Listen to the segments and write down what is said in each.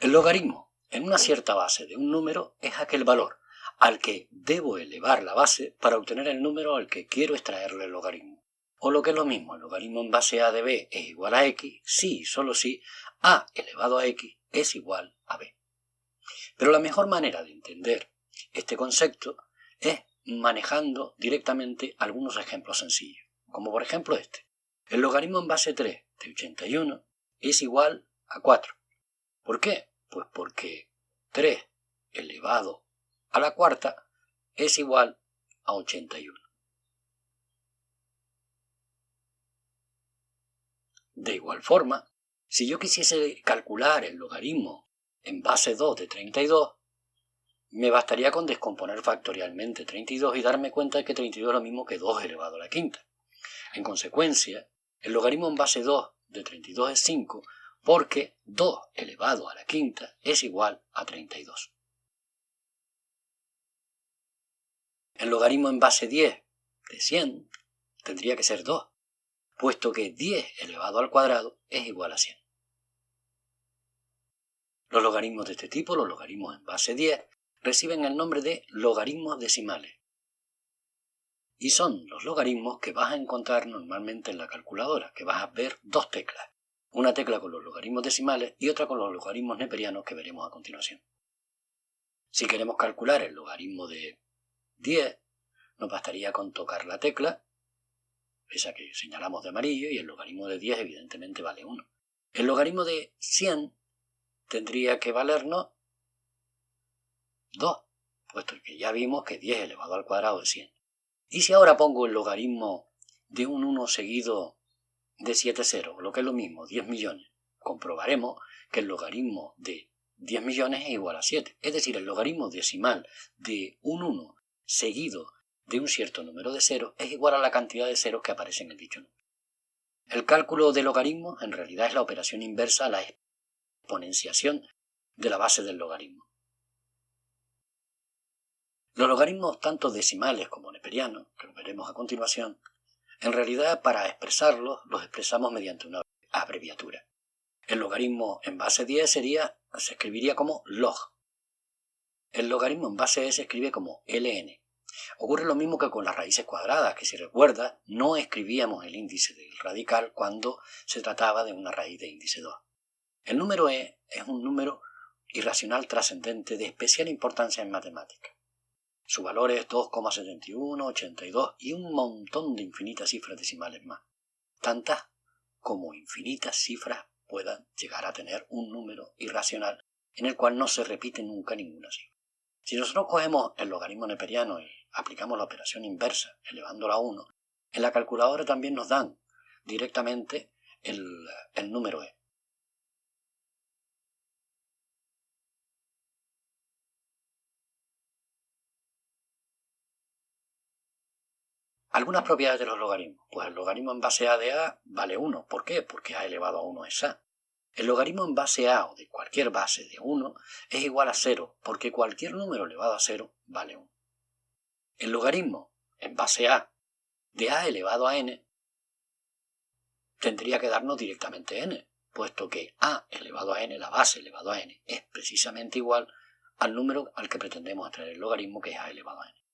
El logaritmo en una cierta base de un número es aquel valor al que debo elevar la base para obtener el número al que quiero extraerle el logaritmo. O lo que es lo mismo, el logaritmo en base a de b es igual a x si y solo si a elevado a x es igual a b. Pero la mejor manera de entender este concepto es manejando directamente algunos ejemplos sencillos, como por ejemplo este. El logaritmo en base 3 de 81 es igual a 4. ¿Por qué? Pues porque 3 elevado a la cuarta es igual a 81. De igual forma, si yo quisiese calcular el logaritmo en base 2 de 32, me bastaría con descomponer factorialmente 32 y darme cuenta de que 32 es lo mismo que 2 elevado a la quinta. En consecuencia, el logaritmo en base 2 de 32 es 5 porque 2 elevado a la quinta es igual a 32. El logaritmo en base 10 de 100 tendría que ser 2, puesto que 10 elevado al cuadrado es igual a 100. Los logaritmos de este tipo, los logaritmos en base 10, reciben el nombre de logaritmos decimales. Y son los logaritmos que vas a encontrar normalmente en la calculadora, que vas a ver dos teclas. Una tecla con los logaritmos decimales y otra con los logaritmos neperianos que veremos a continuación. Si queremos calcular el logaritmo de 10, nos bastaría con tocar la tecla, esa que señalamos de amarillo, y el logaritmo de 10 evidentemente vale 1. El logaritmo de 100 tendría que valernos 2, puesto que ya vimos que 10 elevado al cuadrado es 100. Y si ahora pongo el logaritmo de un 1 seguido de 7 ceros, lo que es lo mismo, 10 millones, comprobaremos que el logaritmo de 10 millones es igual a 7. Es decir, el logaritmo decimal de un 1 seguido de un cierto número de ceros es igual a la cantidad de ceros que aparecen en dicho número. El cálculo de logaritmos en realidad es la operación inversa a la exponenciación de la base del logaritmo. Los logaritmos tanto decimales como neperianos, que lo veremos a continuación, en realidad para expresarlos los expresamos mediante una abreviatura. El logaritmo en base 10 se escribiría como log. El logaritmo en base e se escribe como ln. Ocurre lo mismo que con las raíces cuadradas, que si recuerdas, no escribíamos el índice del radical cuando se trataba de una raíz de índice 2. El número e es un número irracional trascendente de especial importancia en matemáticas. Su valor es 2,71, 82 y un montón de infinitas cifras decimales más. Tantas como infinitas cifras puedan llegar a tener un número irracional en el cual no se repite nunca ninguna cifra. Si nosotros cogemos el logaritmo neperiano y aplicamos la operación inversa elevándola a 1, en la calculadora también nos dan directamente el número e. Algunas propiedades de los logaritmos. Pues el logaritmo en base a de a vale 1. ¿Por qué? Porque a elevado a 1 es a. El logaritmo en base a o de cualquier base de 1 es igual a 0, porque cualquier número elevado a 0 vale 1. El logaritmo en base a de a elevado a n tendría que darnos directamente n, puesto que a elevado a n, la base elevado a n, es precisamente igual al número al que pretendemos extraer el logaritmo, que es a elevado a n.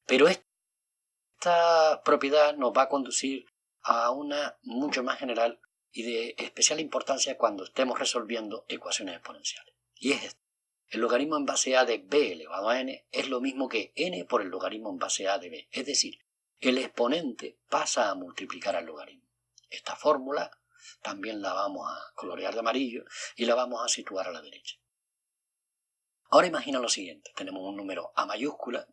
Pero esta propiedad nos va a conducir a una mucho más general y de especial importancia cuando estemos resolviendo ecuaciones exponenciales. Y es esto. El logaritmo en base a de b elevado a n es lo mismo que n por el logaritmo en base a de b. Es decir, el exponente pasa a multiplicar al logaritmo. Esta fórmula también la vamos a colorear de amarillo y la vamos a situar a la derecha. Ahora imagina lo siguiente. Tenemos un número a mayúscula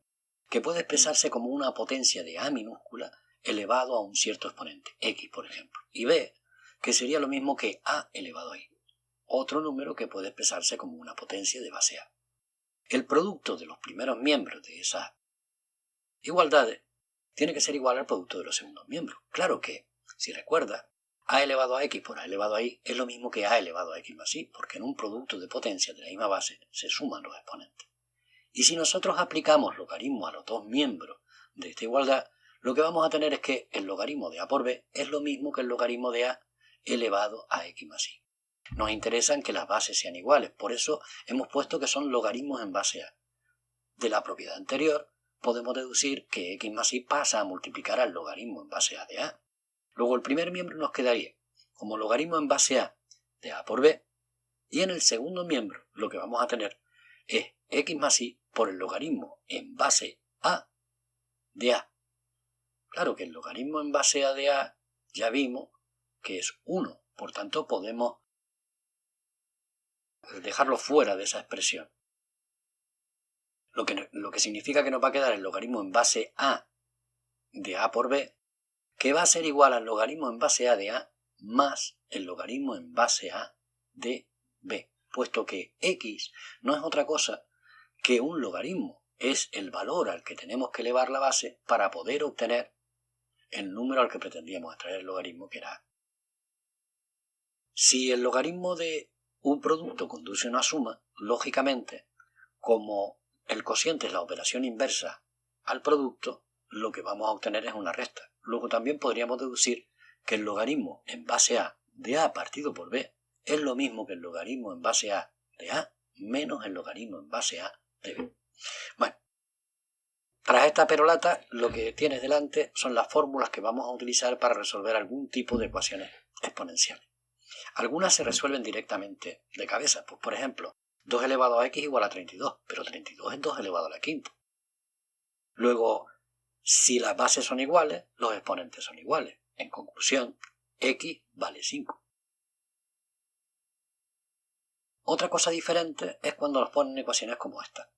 que puede expresarse como una potencia de a minúscula elevado a un cierto exponente, x por ejemplo, y b, que sería lo mismo que a elevado a i, otro número que puede expresarse como una potencia de base a. El producto de los primeros miembros de esas igualdades tiene que ser igual al producto de los segundos miembros. Claro que, si recuerdas, a elevado a x por a elevado a i es lo mismo que a elevado a x más i, porque en un producto de potencias de la misma base se suman los exponentes. Y si nosotros aplicamos logaritmo a los dos miembros de esta igualdad, lo que vamos a tener es que el logaritmo de a por b es lo mismo que el logaritmo de a elevado a x más i. Nos interesan que las bases sean iguales, por eso hemos puesto que son logaritmos en base a. De la propiedad anterior podemos deducir que x más y pasa a multiplicar al logaritmo en base a de a. Luego el primer miembro nos quedaría como logaritmo en base a de a por b, y en el segundo miembro lo que vamos a tener es x más y por el logaritmo en base a de a. Claro que el logaritmo en base a de a ya vimos que es 1, por tanto podemos dejarlo fuera de esa expresión. Lo que significa que nos va a quedar el logaritmo en base a de a por b, que va a ser igual al logaritmo en base a de a más el logaritmo en base a de b, puesto que x no es otra cosa que un logaritmo, es el valor al que tenemos que elevar la base para poder obtener el número al que pretendíamos extraer el logaritmo, que era a. Si el logaritmo de un producto conduce a una suma, lógicamente, como el cociente es la operación inversa al producto, lo que vamos a obtener es una resta. Luego también podríamos deducir que el logaritmo en base a de a partido por b es lo mismo que el logaritmo en base a de a menos el logaritmo en base a de b. Bueno, tras esta perolata, lo que tienes delante son las fórmulas que vamos a utilizar para resolver algún tipo de ecuaciones exponenciales. Algunas se resuelven directamente de cabeza, pues por ejemplo, 2 elevado a x igual a 32, pero 32 es 2 elevado a la quinta. Luego, si las bases son iguales, los exponentes son iguales. En conclusión, x vale 5. Otra cosa diferente es cuando nos ponen ecuaciones como esta.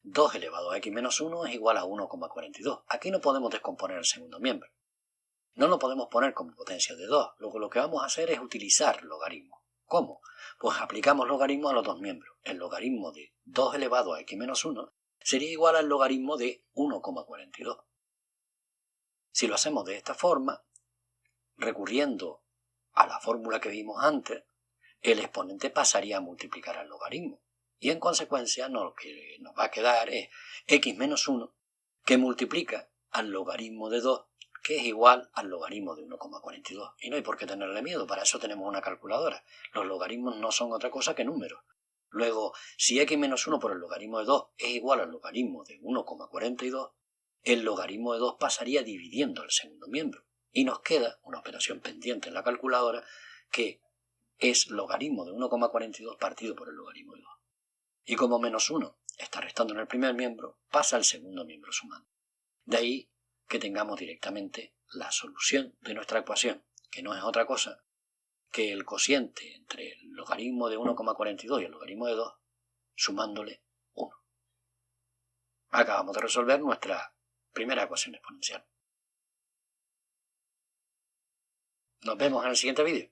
2 elevado a x menos 1 es igual a 1,42. Aquí no podemos descomponer el segundo miembro. No lo podemos poner como potencia de 2. Luego lo que vamos a hacer es utilizar logaritmos. ¿Cómo? Pues aplicamos logaritmos a los dos miembros. El logaritmo de 2 elevado a x menos 1 sería igual al logaritmo de 1,42. Si lo hacemos de esta forma, recurriendo a la fórmula que vimos antes, el exponente pasaría a multiplicar al logaritmo. Y en consecuencia lo que nos va a quedar es x menos 1 que multiplica al logaritmo de 2, que es igual al logaritmo de 1,42. Y no hay por qué tenerle miedo, para eso tenemos una calculadora. Los logaritmos no son otra cosa que números. Luego, si x menos 1 por el logaritmo de 2 es igual al logaritmo de 1,42, el logaritmo de 2 pasaría dividiendo el segundo miembro. Y nos queda una operación pendiente en la calculadora que es logaritmo de 1,42 partido por el logaritmo de 2. Y como menos 1 está restando en el primer miembro, pasa al segundo miembro sumando. De ahí que tengamos directamente la solución de nuestra ecuación, que no es otra cosa que el cociente entre el logaritmo de 1,42 y el logaritmo de 2, sumándole 1. Acabamos de resolver nuestra primera ecuación exponencial. Nos vemos en el siguiente vídeo.